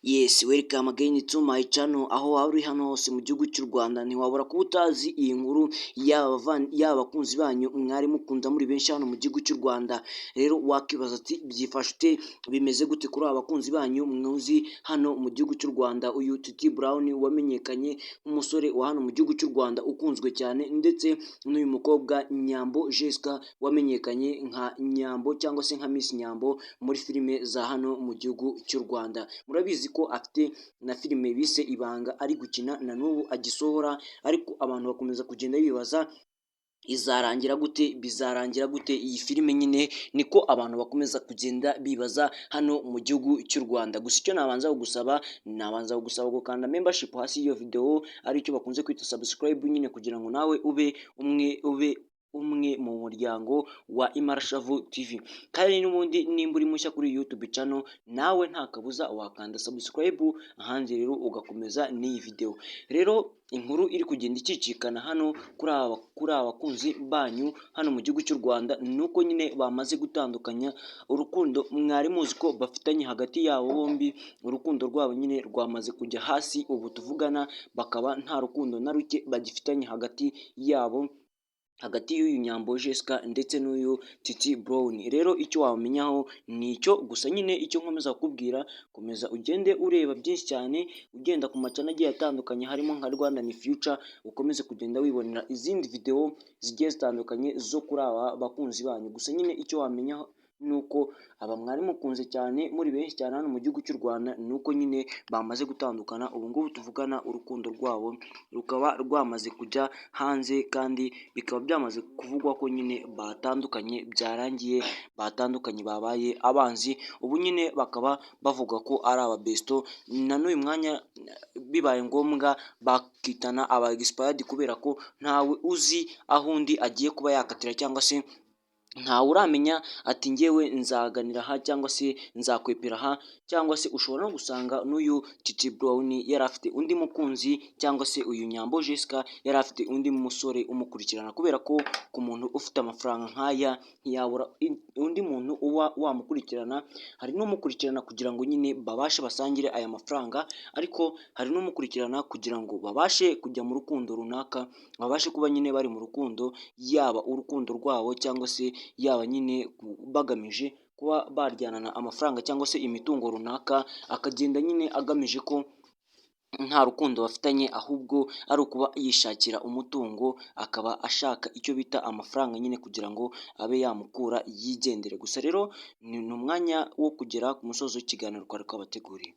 Yes, welcome again to my channel. Aho waba uri hano hose mu gihugu cy'u Rwanda ntiwabura kuba utazi iyi nkuru yaba abakunzi banyu mwari mukunda muri benshi hano mu gihugu cy'u Rwanda. Rero wakibaza ati byifashe ute, bimeze gute kuri aba bakunzi banyu mwuzi hano mu gihugu cy'u Rwanda? Uyu Titi Brown wamenyekanye nk'umusore wa hano mu gihugu cy'u Rwanda ukunzwe cyane, ndetse n'uyu mukobwa Nyambo Jessica wamenyekanye nka Nyambo cyangwa se nka Miss Nyambo muri filime za hano mu gihugu cy'u Rwanda. Murabizi ko afite na filime bise Ibanga ari gukina na n'ubu agisohora, ariko abantu bakomeza kugenda bibaza izarangira gute, bizarangira gute iyi filime nyine, niko abantu bakomeza kugenda bibaza hano mu gihugu cy'u Rwanda. Gusa icyo nabanza kugusaba gukanda membership hasi y'iyo video, aricyo bakunze kwita subscribe nyine, kugira ngo nawe ube umwe mu muryango wa Imarashavu TV. Kandi n'ubundi nimba uri mushya kuri YouTube channel, nawe nta kabuza wakanda subscribe, ahandi rero ugakomeza n'iyi video. Rero inkuru iri kugenda icicikana hano kuri aba bakunzi banyu hano mu gihugu cy'u Rwanda, nuko nyine bamaze gutandukanya urukundo mwari muzi ko bafitanye hagati yabo bombi. Urukundo rwabo nyine rwamaze kujya hasi, ubu tuvugana bakaba nta rukundo na ruke bagifitanye hagati yabo, hagati y'uyu Nyambo Jessica ndetse n'uyu Titi Brown. Rero icyo wamenyaho ni icyo gusa nyine, icyo nkomeza kukubwira, komeza ugende ureba byinshi cyane, ugenda ku macana agiye atandukanye harimo nka Rwanda ni Future, ukomeze kugenda wibonera izindi video zigiye zitandukanye zo kuri aba bakunzi banyu. Gusa nyine icyo wamenyaho nuko aba mwari mukunze cyane muri benshi cyane hano mu gihugu cy'u Rwanda, nuko nyine bamaze gutandukana. Ubu ngubu tuvugana urukundo rwabo rukaba rwamaze kujya hanze, kandi bikaba byamaze kuvugwa ko nyine batandukanye, byarangiye batandukanye, babaye abanzi. Ubu nyine bakaba bavuga ko ari ababesto, na n'uyu mwanya bibaye ngombwa bakitana aba expired, kubera ko ntawe uzi aho undi agiye kuba yakatira, cyangwa se ntawe uramenya ati ngewe nzaganira aha cyangwa se nzakwepera aha, cyangwa se ushobora no gusanga n'uyu Titi Brown yari afite undi mukunzi, cyangwa se uyu Nyambo Jessica yari afite undi musore umukurikirana, kubera ko ku muntu ufite amafaranga nk'aya ntiyabura undi muntu uba wamukurikirana. Hari n'umukurikirana kugira ngo nyine babashe basangire aya mafaranga, ariko hari n'umukurikirana kugira ngo babashe kujya mu rukundo runaka, babashe kuba nyine bari mu rukundo, yaba urukundo rwabo cyangwa se yaba nyine bagamije kuba baryanana amafaranga cyangwa se imitungo runaka, akagenda nyine agamije ko nta rukundo bafitanye, ahubwo ari ukuba yishakira umutungo, akaba ashaka icyo bita amafaranga nyine, kugira ngo abe yamukura yigendere. Gusa rero ni umwanya wo kugera ku musozo w'ikiganiro twari twabateguriye.